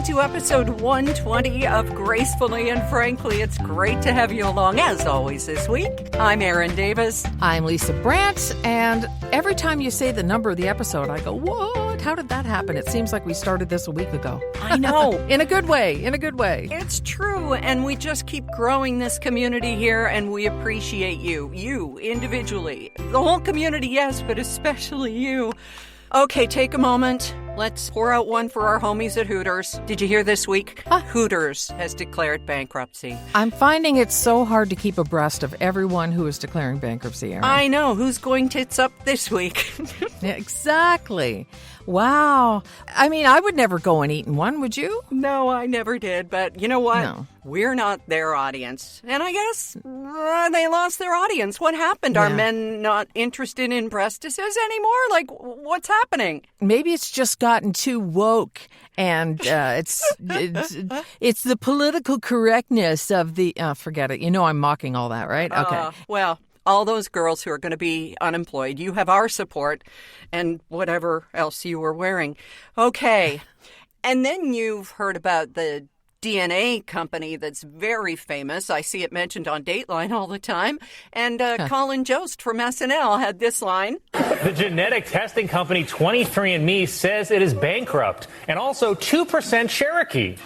to episode 120 of Gracefully, and frankly, it's great to have you along, as always, this week. I'm Erin Davis. I'm Lisa Brandt, and every time you say the number of the episode, I go, what? How did that happen? It seems like we started this a week ago. I know. In a good way, in a good way. It's true, and we just keep growing this community here, and we appreciate you individually. The whole community, yes, but especially you. Okay, take a moment. Let's pour out one for our homies at Hooters. Did you hear this week? Hooters has declared bankruptcy. I'm finding it so hard to keep abreast of everyone who is declaring bankruptcy, Erin. I know. Who's going tits up this week? Exactly. Wow. I mean, I would never go and eat in one, would you? No, I never did. But you know what? No. We're not their audience. And I guess they lost their audience. What happened? Yeah. Are men not interested in breastises anymore? Like, what's happening? Maybe it's just gotten too woke, and it's the political correctness of the... forget it. You know I'm mocking all that, right? Okay. Well, all those girls who are going to be unemployed, you have our support and whatever else you were wearing. Okay. And then you've heard about the DNA company that's very famous. I see it mentioned on Dateline all the time. And Colin Jost from SNL had this line. The genetic testing company 23andMe says it is bankrupt, and also 2% Cherokee.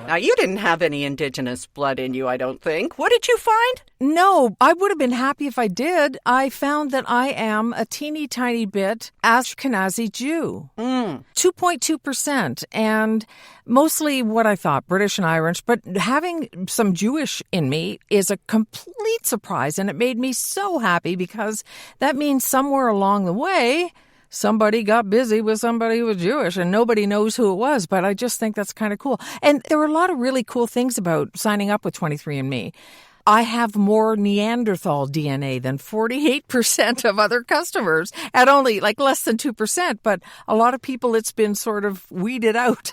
Now, you didn't have any indigenous blood in you, I don't think. What did you find? No, I would have been happy if I did. I found that I am a teeny tiny bit Ashkenazi Jew. 2.2%. And mostly what I thought, British and Irish. But having some Jewish in me is a complete surprise. And it made me so happy because that means somewhere along the way, somebody got busy with somebody who was Jewish and nobody knows who it was, but I just think that's kind of cool. And there were a lot of really cool things about signing up with 23andMe. I have more Neanderthal DNA than 48% of other customers at only like less than 2%, but a lot of people it's been sort of weeded out.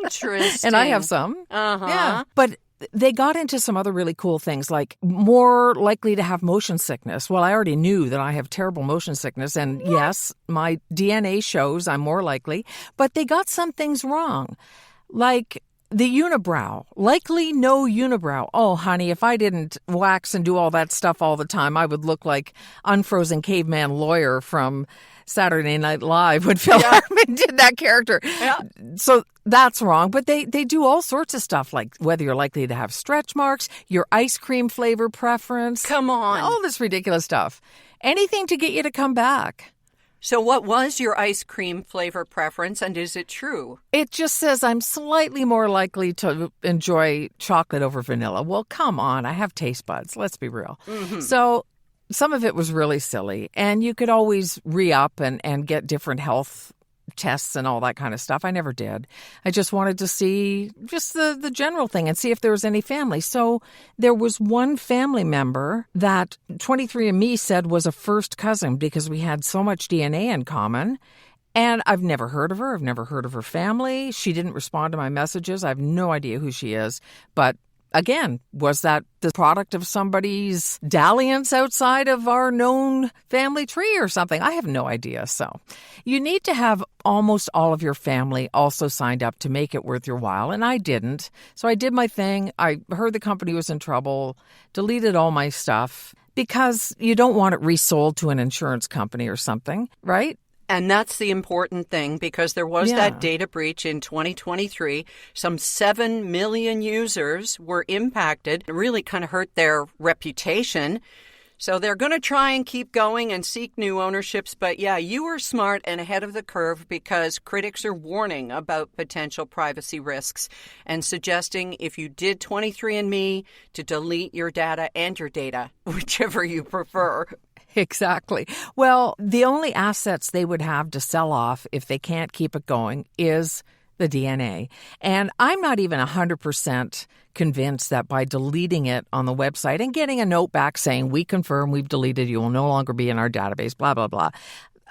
Interesting. And I have some. Uh-huh. Yeah. But they got into some other really cool things, like more likely to have motion sickness. Well, I already knew that I have terrible motion sickness, and yes, my DNA shows I'm more likely, but they got some things wrong, like the unibrow. Likely no unibrow. Oh, honey, if I didn't wax and do all that stuff all the time, I would look like unfrozen caveman lawyer from Saturday Night Live when Phil Hartman did that character. Yeah. So that's wrong. But they do all sorts of stuff, like whether you're likely to have stretch marks, your ice cream flavor preference. Come on. All this ridiculous stuff. Anything to get you to come back. So what was your ice cream flavor preference, and is it true? It just says I'm slightly more likely to enjoy chocolate over vanilla. Well, come on. I have taste buds. Let's be real. Mm-hmm. So some of it was really silly, and you could always re-up and get different health tests and all that kind of stuff. I never did. I just wanted to see just the general thing and see if there was any family. So there was one family member that 23andMe said was a first cousin because we had so much DNA in common. And I've never heard of her. I've never heard of her family. She didn't respond to my messages. I have no idea who she is. But again, was that the product of somebody's dalliance outside of our known family tree or something? I have no idea. So you need to have almost all of your family also signed up to make it worth your while. And I didn't. So I did my thing. I heard the company was in trouble, deleted all my stuff because you don't want it resold to an insurance company or something, right? And that's the important thing, because there was that data breach in 2023. Some 7 million users were impacted. It really kind of hurt their reputation. So they're going to try and keep going and seek new ownerships. But yeah, you were smart and ahead of the curve, because critics are warning about potential privacy risks and suggesting if you did 23andMe to delete your data and your data, whichever you prefer. Exactly. Well, the only assets they would have to sell off if they can't keep it going is the DNA. And I'm not even 100% convinced that by deleting it on the website and getting a note back saying, we confirm we've deleted, you will no longer be in our database, blah, blah, blah.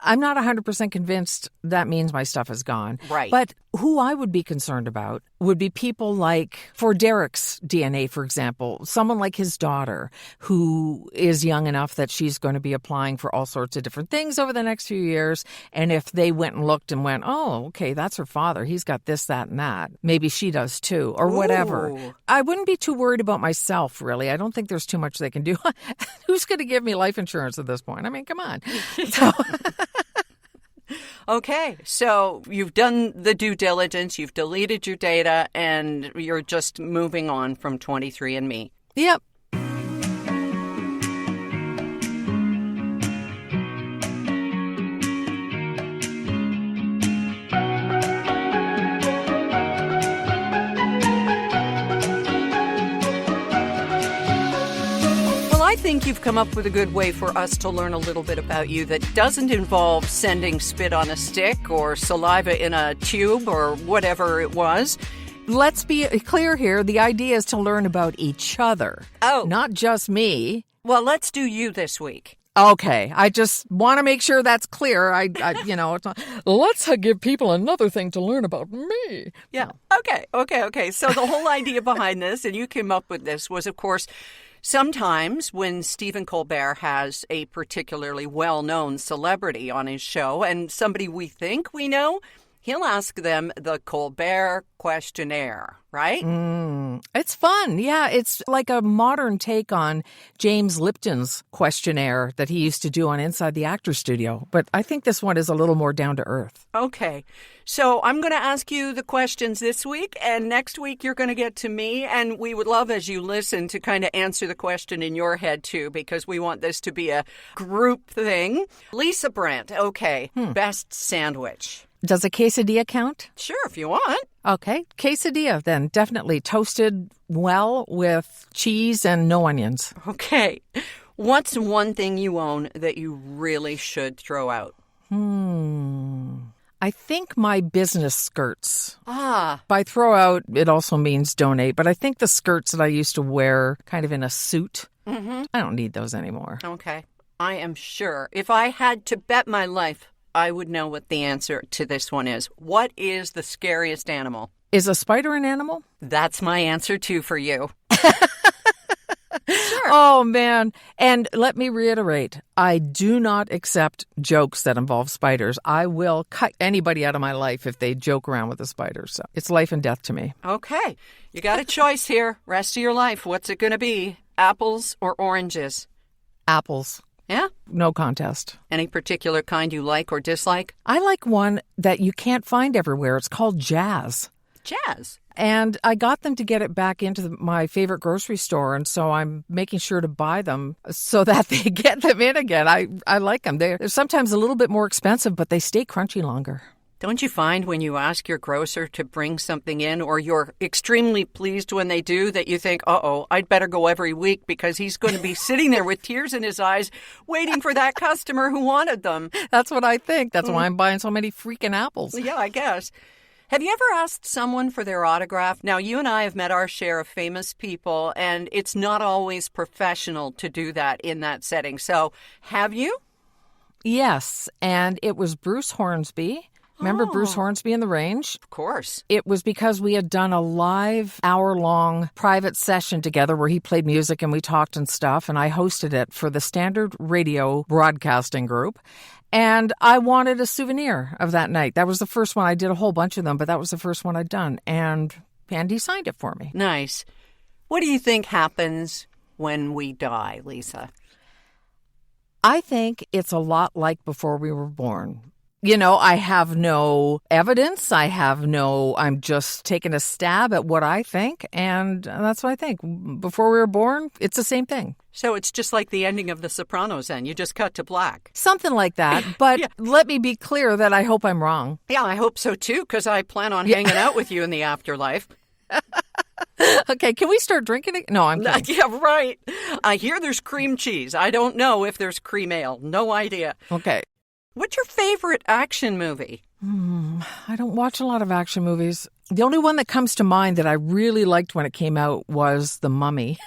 I'm not 100% convinced that means my stuff is gone. Right. But who I would be concerned about would be people like, for Derek's DNA, for example, someone like his daughter who is young enough that she's going to be applying for all sorts of different things over the next few years. And if they went and looked and went, oh, okay, that's her father. He's got this, that, and that. Maybe she does too, or whatever. Ooh. I wouldn't be too worried about myself, really. I don't think there's too much they can do. Who's going to give me life insurance at this point? I mean, come on. So... Okay, so you've done the due diligence, you've deleted your data, and you're just moving on from 23andMe. Yep. I think you've come up with a good way for us to learn a little bit about you that doesn't involve sending spit on a stick or saliva in a tube or whatever it was. Let's be clear here. The idea is to learn about each other. Oh. Not just me. Well, let's do you this week. Okay. I just want to make sure that's clear. I it's not, let's give people another thing to learn about me. Yeah. Okay. So the whole idea behind this, and you came up with this, was, of course, sometimes when Stephen Colbert has a particularly well-known celebrity on his show and somebody we think we know, he'll ask them the Colbert questionnaire, right? It's fun. Yeah, it's like a modern take on James Lipton's questionnaire that he used to do on Inside the Actors Studio. But I think this one is a little more down to earth. Okay. So I'm going to ask you the questions this week, and next week you're going to get to me, and we would love, as you listen, to kind of answer the question in your head, too, because we want this to be a group thing. Lisa Brandt, okay, best sandwich. Does a quesadilla count? Sure, if you want. Okay, quesadilla then, definitely. Toasted well with cheese and no onions. Okay. What's one thing you own that you really should throw out? I think my business skirts. By throw out, it also means donate, but I think the skirts that I used to wear kind of in a suit, I don't need those anymore. Okay. I am sure. If I had to bet my life, I would know what the answer to this one is. What is the scariest animal? Is a spider an animal? That's my answer, too, for you. Sure. Oh, man. And let me reiterate, I do not accept jokes that involve spiders. I will cut anybody out of my life if they joke around with a spider. So it's life and death to me. Okay. You got a choice here. Rest of your life. What's it going to be? Apples or oranges? Apples. Yeah? No contest. Any particular kind you like or dislike? I like one that you can't find everywhere. It's called Jazz. Jazz? And I got them to get it back into my favorite grocery store, and so I'm making sure to buy them so that they get them in again. I like them. They're sometimes a little bit more expensive, but they stay crunchy longer. Don't you find when you ask your grocer to bring something in, or you're extremely pleased when they do, that you think, uh-oh, I'd better go every week because he's going to be sitting there with tears in his eyes waiting for that customer who wanted them? That's what I think. That's why I'm buying so many freaking apples. Yeah, I guess. Have you ever asked someone for their autograph? Now, you and I have met our share of famous people, and it's not always professional to do that in that setting. So, have you? Yes, and it was Bruce Hornsby. Remember Bruce Hornsby in The Range? Of course. It was because we had done a live hour-long private session together where he played music and we talked and stuff, and I hosted it for the Standard Radio Broadcasting Group. And I wanted a souvenir of that night. That was the first one. I did a whole bunch of them, but that was the first one I'd done. And he signed it for me. Nice. What do you think happens when we die, Lisa? I think it's a lot like before we were born. You know, I have no evidence. I'm just taking a stab at what I think. And that's what I think. Before we were born, it's the same thing. So it's just like the ending of The Sopranos then. You just cut to black. Something like that. But Yeah. Let me be clear that I hope I'm wrong. Yeah, I hope so too, because I plan on hanging out with you in the afterlife. Okay, can we start drinking it? No, I'm kidding. Yeah, right. I hear there's cream cheese. I don't know if there's cream ale. No idea. Okay. What's your favorite action movie? I don't watch a lot of action movies. The only one that comes to mind that I really liked when it came out was The Mummy.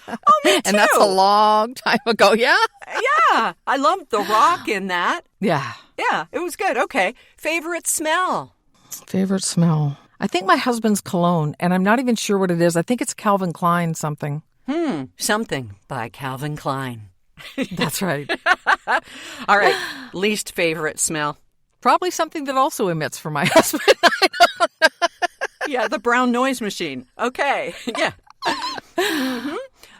Oh, me too. And that's a long time ago, yeah? Yeah, I loved The Rock in that. Yeah. Yeah, it was good. Okay. Favorite smell? Favorite smell? I think my husband's cologne, and I'm not even sure what it is. I think it's Calvin Klein something. Something by Calvin Klein. That's right. All right. Least favorite smell? Probably something that also emits from my husband. Yeah, the brown noise machine. Okay. Yeah.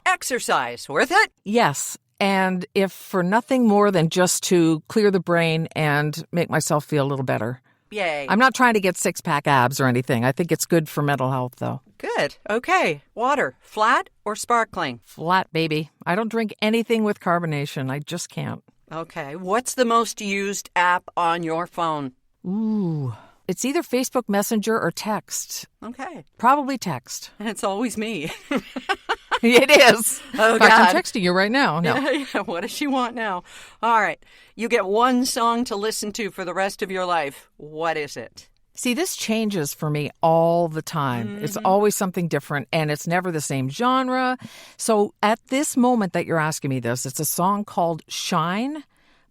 Exercise. Worth it? Yes. And if for nothing more than just to clear the brain and make myself feel a little better. Yay. I'm not trying to get six-pack abs or anything. I think it's good for mental health, though. Good. Okay. Water. Flat or sparkling? Flat, baby. I don't drink anything with carbonation. I just can't. Okay. What's the most used app on your phone? Ooh. It's either Facebook Messenger or text. Okay. Probably text. It's always me. It is. Oh, in fact, God. I'm texting you right now. No. Yeah, what does she want now? All right. You get one song to listen to for the rest of your life. What is it? See, this changes for me all the time. It's always something different, and it's never the same genre. So at this moment that you're asking me this, it's a song called Shine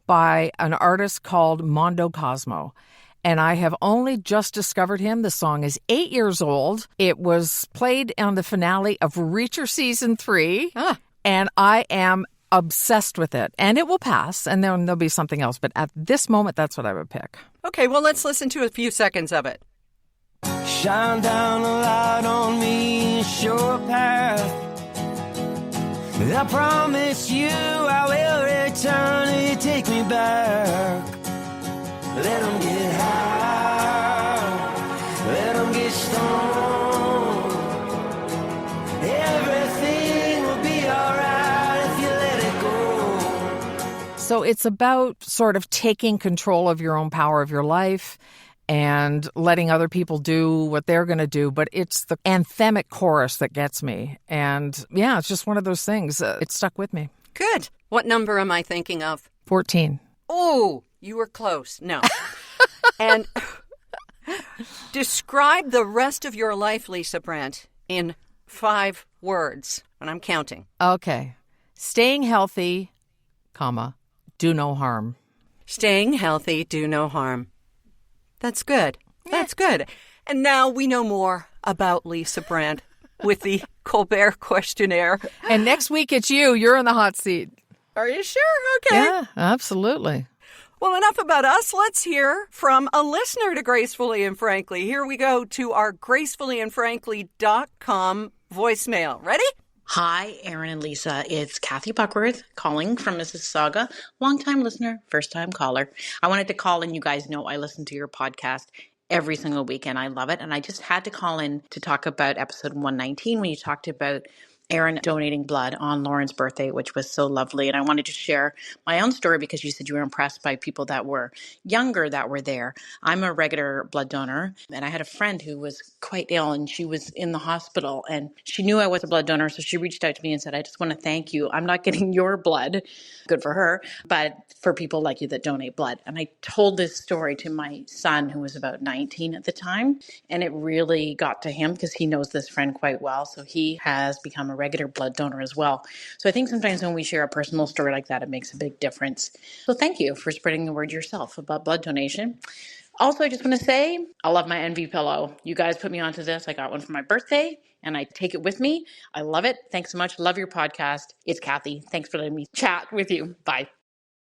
by an artist called Mondo Cosmo. And I have only just discovered him. The song is 8 years old. It was played on the finale of Reacher Season 3. And I am obsessed with it. And it will pass, and then there'll be something else. But at this moment, that's what I would pick. Okay, well, let's listen to a few seconds of it. Shine down a light on me, show a path. I promise you I will return if you take me back. Let them get high, let them get stoned. Everything will be alright if you let it go. So it's about sort of taking control of your own power of your life and letting other people do what they're going to do. But it's the anthemic chorus that gets me. And yeah, it's just one of those things. It stuck with me. Good. What number am I thinking of? 14. Oh, you were close. No. And describe the rest of your life, Lisa Brandt, in 5 words. And I'm counting. Okay. Staying healthy, comma, do no harm. Staying healthy, do no harm. That's good. That's good. And now we know more about Lisa Brandt with the Colbert Questionnaire. And next week it's you. You're in the hot seat. Are you sure? Okay. Yeah, absolutely. Well, enough about us. Let's hear from a listener to Gracefully and Frankly. Here we go to our gracefullyandfrankly.com voicemail. Ready? Hi, Aaron and Lisa. It's Kathy Buckworth calling from Mississauga. Long-time listener, first-time caller. I wanted to call in. You guys know I listen to your podcast every single week, and I love it. And I just had to call in to talk about episode 119 when you talked about Aaron donating blood on Lauren's birthday, which was so lovely. And I wanted to share my own story because you said you were impressed by people that were younger that were there. I'm a regular blood donor, and I had a friend who was quite ill, and she was in the hospital, and she knew I was a blood donor, so she reached out to me and said, I just want to thank you. I'm not getting your blood, good for her, but for people like you that donate blood. And I told this story to my son, who was about 19 at the time, and it really got to him because he knows this friend quite well. So he has become a regular blood donor as well. So I think sometimes when we share a personal story like that, it makes a big difference. So thank you for spreading the word yourself about blood donation. Also, I just want to say, I love my Envy pillow. You guys put me onto this. I got one for my birthday, and I take it with me. I love it. Thanks so much. Love your podcast. It's Kathy. Thanks for letting me chat with you. Bye.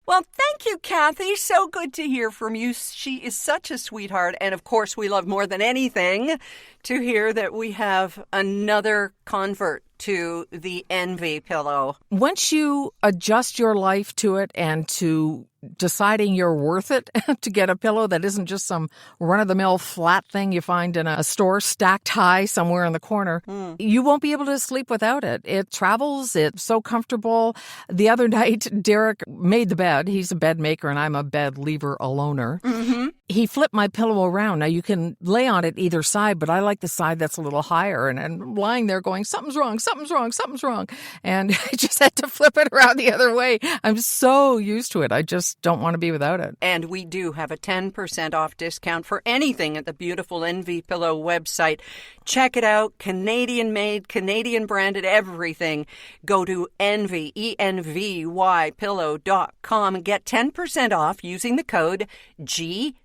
Well, thank you, Kathy. So good to hear from you. She is such a sweetheart. And of course, we love more than anything to hear that we have another convert to the Envy pillow. Once you adjust your life to it and to deciding you're worth it to get a pillow that isn't just some run-of-the-mill flat thing you find in a store stacked high somewhere in the corner, you won't be able to sleep without it. It travels. It's so comfortable. The other night, Derek made the bed. He's a bed maker, and I'm a bed leaver aloner. Mm-hmm. He flipped my pillow around. Now, you can lay on it either side, but I like the side that's a little higher. And I'm lying there going, something's wrong, something's wrong, something's wrong. And I just had to flip it around the other way. I'm so used to it. I just don't want to be without it. And we do have a 10% off discount for anything at the beautiful Envy Pillow website. Check it out. Canadian made, Canadian branded, everything. Go to Envy, ENVY pillow.com and get 10% off using the code GF.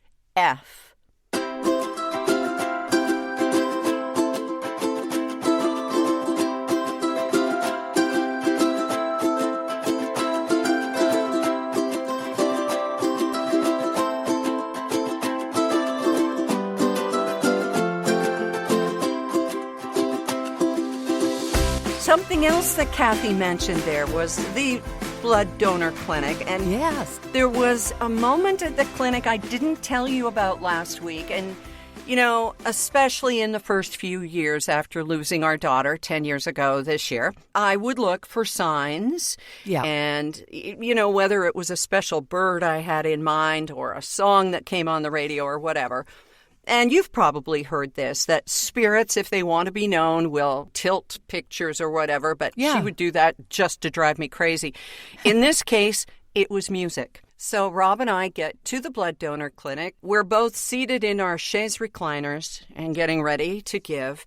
something else that Kathy mentioned there was the blood donor clinic. And Yes. there was a moment at the clinic I didn't tell you about last week. And, you know, especially in the first few years after losing our daughter 10 years ago this year, I would look for signs. Yeah. And, you know, whether it was a special bird I had in mind or a song that came on the radio or whatever. And you've probably heard this, that spirits, if they want to be known, will tilt pictures or whatever, but Yeah. she would do that just to drive me crazy. In this case, it was music. So Rob and I get to the blood donor clinic. We're both seated in our chaise recliners and getting ready to give.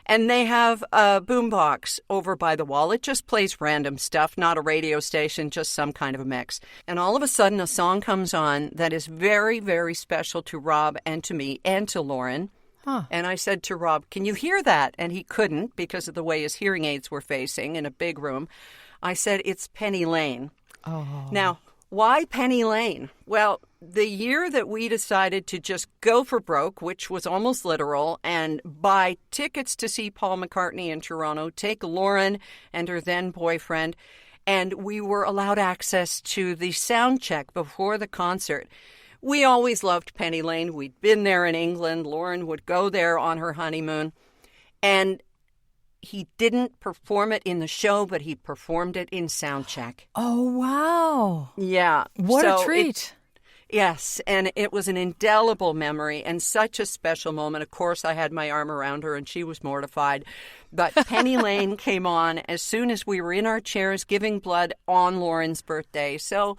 And they have a boombox over by the wall. It just plays random stuff, not a radio station, just some kind of a mix. And all of a sudden, a song comes on that is very, very special to Rob and to me and to Lauren. Huh. And I said to Rob, "Can you hear that?" And he couldn't because of the way his hearing aids were facing in a big room. I said, "It's Penny Lane." Oh. Now, why Penny Lane? Well, the year that we decided to just go for broke, which was almost literal, and buy tickets to see Paul McCartney in Toronto, take Lauren and her then boyfriend, and we were allowed access to the sound check before the concert. We always loved Penny Lane. We'd been there in England. Lauren would go there on her honeymoon. And he didn't perform it in the show, but he performed it in sound check. Oh, wow. Yeah. What So a treat. Yes, and it was an indelible memory and such a special moment. Of course, I had my arm around her and she was mortified. But Penny Lane came on as soon as we were in our chairs giving blood on Lauren's birthday. So,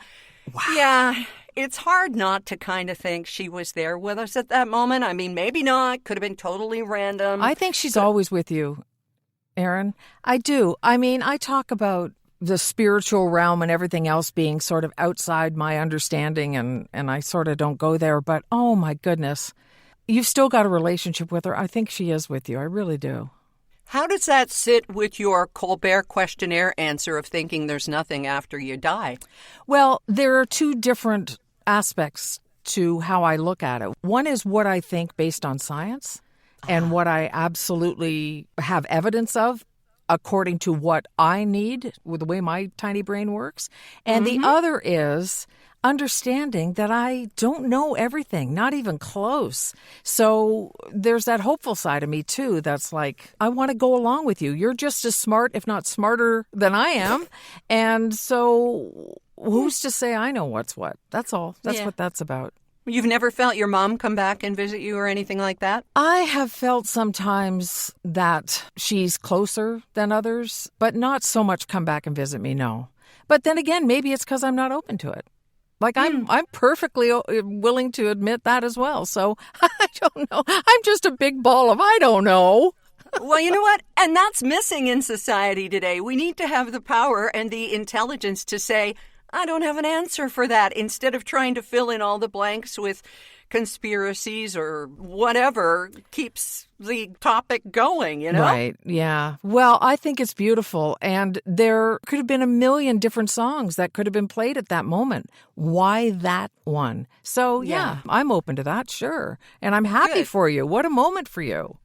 yeah, it's hard not to kind of think she was there with us at that moment. I mean, maybe not. Could have been totally random. I think she's always with you, Erin. I do. I mean, I talk about the spiritual realm and everything else being sort of outside my understanding, and I sort of don't go there. But, oh, my goodness, you've still got a relationship with her. I think she is with you. I really do. How does that sit with your Colbert questionnaire answer of thinking there's nothing after you die? Well, there are two different aspects to how I look at it. One is what I think based on science and what I absolutely have evidence of according to what I need with the way my tiny brain works. And the other is understanding that I don't know everything, not even close. So there's that hopeful side of me, too, that's like, I want to go along with you. You're just as smart, if not smarter than I am. And so who's to say I know what's what? That's all. That's what that's about. You've never felt your mom come back and visit you or anything like that? I have felt sometimes that she's closer than others, but not so much come back and visit me, no. But then again, maybe it's because I'm not open to it. Like, I'm perfectly willing to admit that as well. So I don't know. I'm just a big ball of I don't know. Well, you know what? And that's missing in society today. We need to have the power and the intelligence to say, I don't have an answer for that, instead of trying to fill in all the blanks with conspiracies or whatever keeps the topic going, you know? Right, yeah. Well, I think it's beautiful, and there could have been a million different songs that could have been played at that moment. Why that one? So, yeah, I'm open to that, sure. And I'm happy for you. What a moment for you.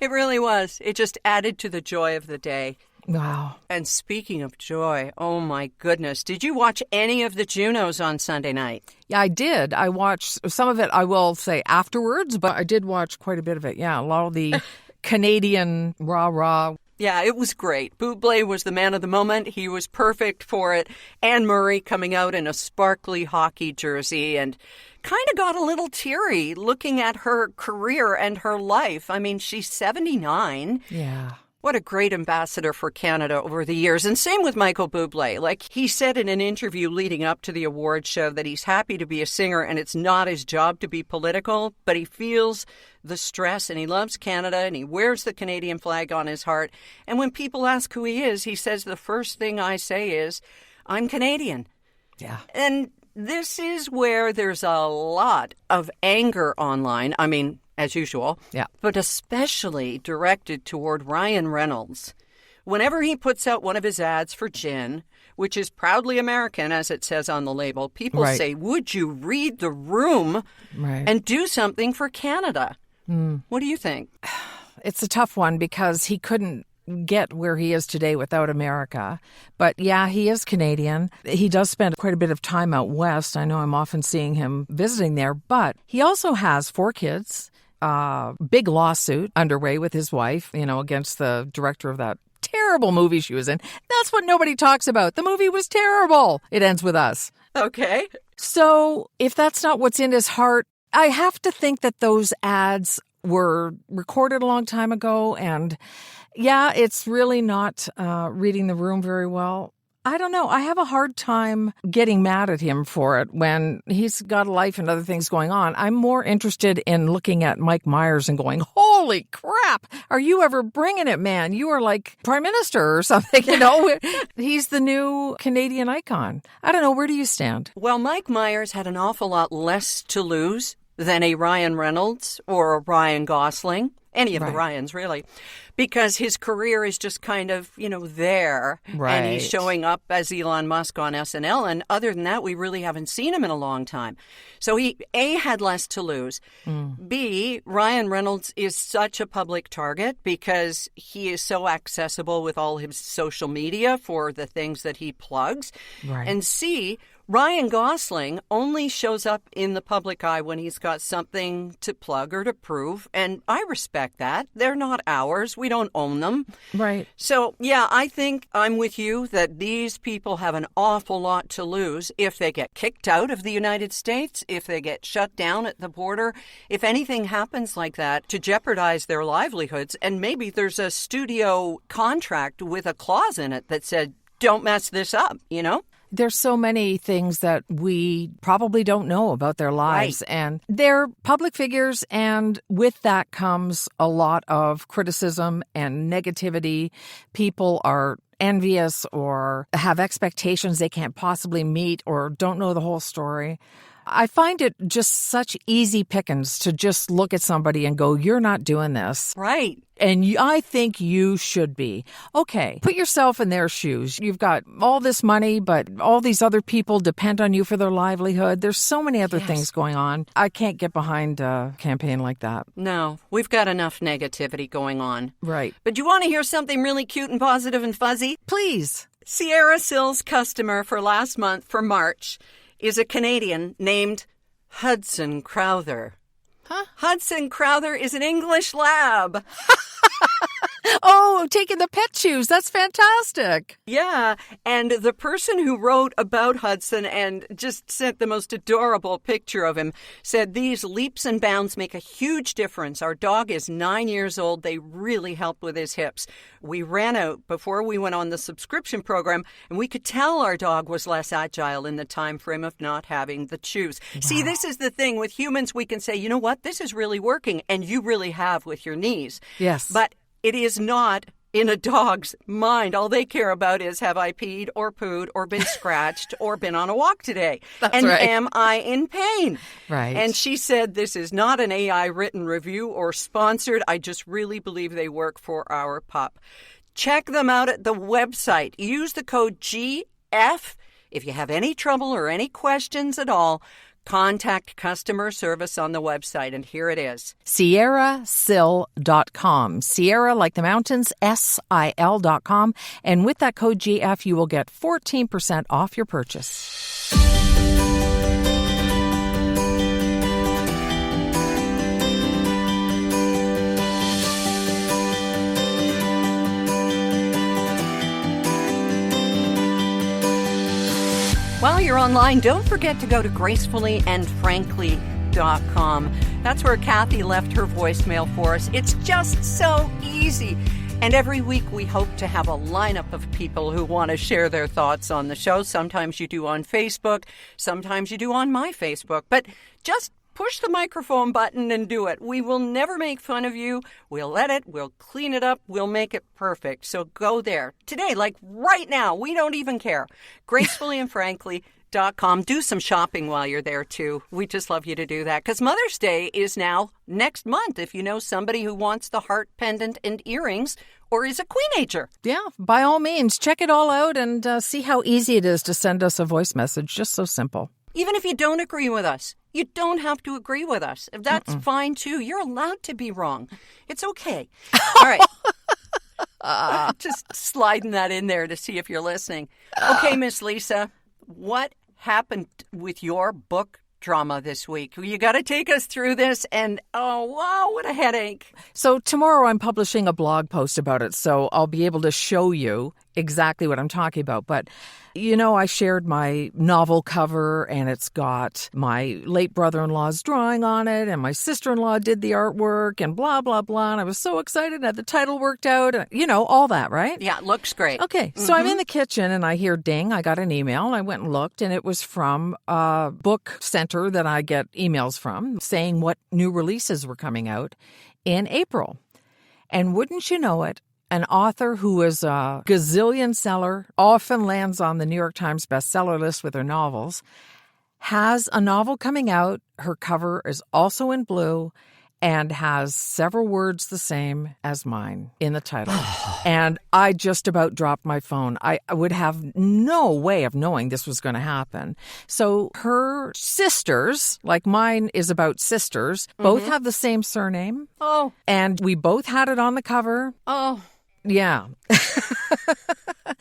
It really was. It just added to the joy of the day. Wow. And speaking of joy, oh my goodness, did you watch any of the Junos on Sunday night? Yeah, I did. I watched some of it, I will say, afterwards, but I did watch quite a bit of it. Yeah, a lot of the Canadian rah-rah. Yeah, it was great. Bublé was the man of the moment. He was perfect for it. Anne Murray coming out in a sparkly hockey jersey and kind of got a little teary looking at her career and her life. I mean, she's 79. Yeah. What a great ambassador for Canada over the years. And same with Michael Bublé. Like, he said in an interview leading up to the award show that he's happy to be a singer and it's not his job to be political, but he feels the stress and he loves Canada and he wears the Canadian flag on his heart. And when people ask who he is, he says, the first thing I say is, I'm Canadian. Yeah. And this is where there's a lot of anger online. I mean, as usual, but especially directed toward Ryan Reynolds. Whenever he puts out one of his ads for gin, which is proudly American, as it says on the label, people say, would you read the room and do something for Canada? What do you think? It's a tough one because he couldn't get where he is today without America. But yeah, he is Canadian. He does spend quite a bit of time out west. I know I'm often seeing him visiting there, but he also has 4 kids, big lawsuit underway with his wife, against the director of that terrible movie she was in. That's what nobody talks about. The movie was terrible. It ends with us. Okay. So if that's not what's in his heart, I have to think that those ads were recorded a long time ago. And yeah, it's really not reading the room very well. I don't know. I have a hard time getting mad at him for it when he's got a life and other things going on. I'm more interested in looking at Mike Myers and going, holy crap, are you ever bringing it, man? You are like prime minister or something, He's the new Canadian icon. I don't know. Where do you stand? Well, Mike Myers had an awful lot less to lose than a Ryan Reynolds or a Ryan Gosling. Any of the Ryans, really, because his career is just kind of, there. Right. And he's showing up as Elon Musk on SNL. And other than that, we really haven't seen him in a long time. So he, A, had less to lose. B, Ryan Reynolds is such a public target because he is so accessible with all his social media for the things that he plugs. Right. And C, Ryan Gosling only shows up in the public eye when he's got something to plug or to prove, and I respect that. They're not ours. We don't own them. Right. So, yeah, I think I'm with you that these people have an awful lot to lose if they get kicked out of the United States, if they get shut down at the border, if anything happens like that to jeopardize their livelihoods, and maybe there's a studio contract with a clause in it that said, don't mess this up, There's so many things that we probably don't know about their lives, and they're public figures, and with that comes a lot of criticism and negativity. People are envious or have expectations they can't possibly meet or don't know the whole story. I find it just such easy pickings to just look at somebody and go, you're not doing this. Right. And I think you should be. Okay, put yourself in their shoes. You've got all this money, but all these other people depend on you for their livelihood. There's so many other things going on. I can't get behind a campaign like that. No, we've got enough negativity going on. Right. But you want to hear something really cute and positive and fuzzy? Please. Sierra Sil's customer for last month, for March, is a Canadian named Hudson Crowther. Huh? Hudson Crowther is an English lab. Oh, taking the pet shoes. That's fantastic. Yeah, and the person who wrote about Hudson and just sent the most adorable picture of him said, these leaps and bounds make a huge difference. Our dog is 9 years old. They really help with his hips. We ran out before we went on the subscription program, and we could tell our dog was less agile in the time frame of not having the chews. Wow. See, this is the thing. With humans, we can say, you know what, this is really working, and you really have with your knees. Yes. But it is not in a dog's mind. All they care about is, have I peed or pooed or been scratched or been on a walk today? That's right. Am I in pain? Right. And she said, this is not an AI written review or sponsored. I just really believe they work for our pup. Check them out at the website. Use the code GF. If you have any trouble or any questions at all, contact customer service on the website, and here it is. SierraSil.com. Sierra, like the mountains, SIL.com. And with that code GF, you will get 14% off your purchase. While you're online, don't forget to go to gracefullyandfrankly.com. That's where Kathy left her voicemail for us. It's just so easy. And every week we hope to have a lineup of people who want to share their thoughts on the show. Sometimes you do on Facebook, sometimes you do on my Facebook. But just push the microphone button and do it. We will never make fun of you. We'll edit, we'll clean it up, we'll make it perfect. So go there. Today, like right now, we don't even care. Gracefullyandfrankly.com. Do some shopping while you're there, too. We just love you to do that. Because Mother's Day is now next month. If you know somebody who wants the heart pendant and earrings or is a queenager. Yeah, by all means, check it all out and see how easy it is to send us a voice message. Just so simple. Even if you don't agree with us, you don't have to agree with us. That's fine, too. You're allowed to be wrong. It's okay. All right. Just sliding that in there to see if you're listening. Okay, Miss Lisa, what happened with your book drama this week? You got to take us through this, and oh, wow, what a headache. So tomorrow I'm publishing a blog post about it, so I'll be able to show you exactly what I'm talking about. But, I shared my novel cover, and it's got my late brother-in-law's drawing on it, and my sister-in-law did the artwork, and blah, blah, blah. And I was so excited that the title worked out, all that, right? Yeah, it looks great. Okay, so I'm in the kitchen, and I hear ding. I got an email, and I went and looked, and it was from a book center that I get emails from saying what new releases were coming out in April. And wouldn't you know it, an author who is a gazillion seller, often lands on the New York Times bestseller list with her novels, has a novel coming out. Her cover is also in blue and has several words the same as mine in the title. And I just about dropped my phone. I would have no way of knowing this was going to happen. So her sisters, like mine is about sisters, both have the same surname. Oh. And we both had it on the cover. Oh. Yeah.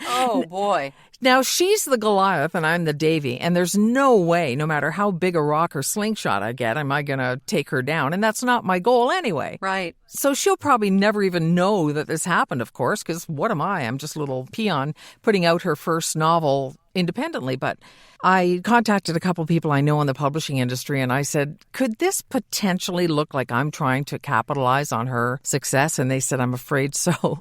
Oh, boy. Now, she's the Goliath and I'm the Davy, and there's no way, no matter how big a rock or slingshot I get, am I going to take her down. And that's not my goal anyway. Right. So she'll probably never even know that this happened, of course, because what am I? I'm just a little peon putting out her first novel independently. But I contacted a couple people I know in the publishing industry, and I said, could this potentially look like I'm trying to capitalize on her success? And they said, I'm afraid so.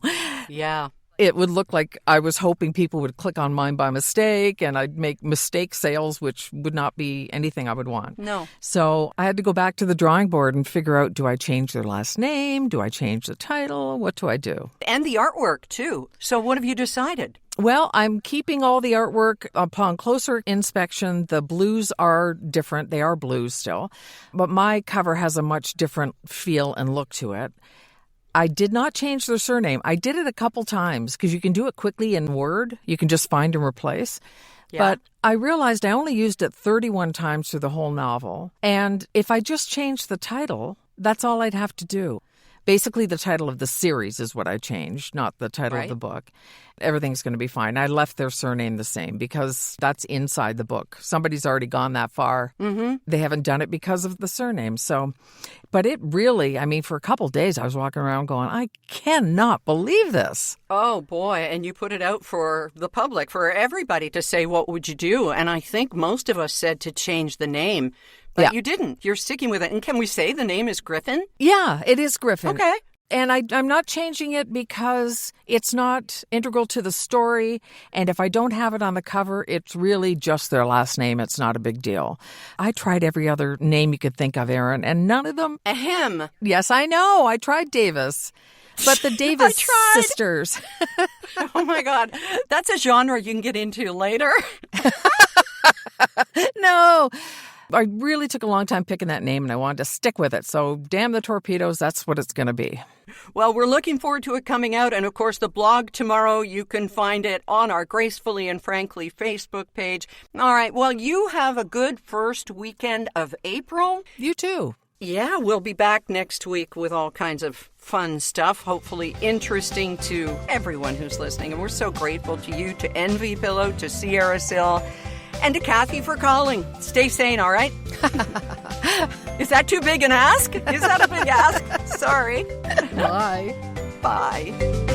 Yeah. It would look like I was hoping people would click on mine by mistake, and I'd make mistake sales, which would not be anything I would want. No. So I had to go back to the drawing board and figure out, do I change their last name? Do I change the title? What do I do? And the artwork, too. So what have you decided? Well, I'm keeping all the artwork. Upon closer inspection, the blues are different. They are blues still. But my cover has a much different feel and look to it. I did not change their surname. I did it a couple times because you can do it quickly in Word. You can just find and replace. Yeah. But I realized I only used it 31 times through the whole novel. And if I just changed the title, that's all I'd have to do. Basically, the title of the series is what I changed, not the title of the book. Everything's going to be fine. I left their surname the same because that's inside the book. Somebody's already gone that far. Mm-hmm. They haven't done it because of the surname. So, but it really, for a couple of days, I was walking around going, I cannot believe this. Oh, boy. And you put it out for the public, for everybody to say, what would you do? And I think most of us said to change the name. But you didn't. You're sticking with it. And can we say the name is Griffin? Yeah, it is Griffin. Okay. And I'm not changing it because it's not integral to the story. And if I don't have it on the cover, it's really just their last name. It's not a big deal. I tried every other name you could think of, Erin, and none of them. Ahem. Yes, I know. I tried Davis. But the Davis sisters. Oh, my God. That's a genre you can get into later. No. I really took a long time picking that name, and I wanted to stick with it. So, damn the torpedoes, that's what it's going to be. Well, we're looking forward to it coming out. And, of course, the blog tomorrow, you can find it on our Gracefully and Frankly Facebook page. All right. Well, you have a good first weekend of April. You too. Yeah, we'll be back next week with all kinds of fun stuff, hopefully interesting to everyone who's listening. And we're so grateful to you, to Envy Pillow, to Sierra Sil, and to Kathy for calling. Stay sane, all right? Is that too big an ask? Is that a big ask? Sorry. Bye. Bye.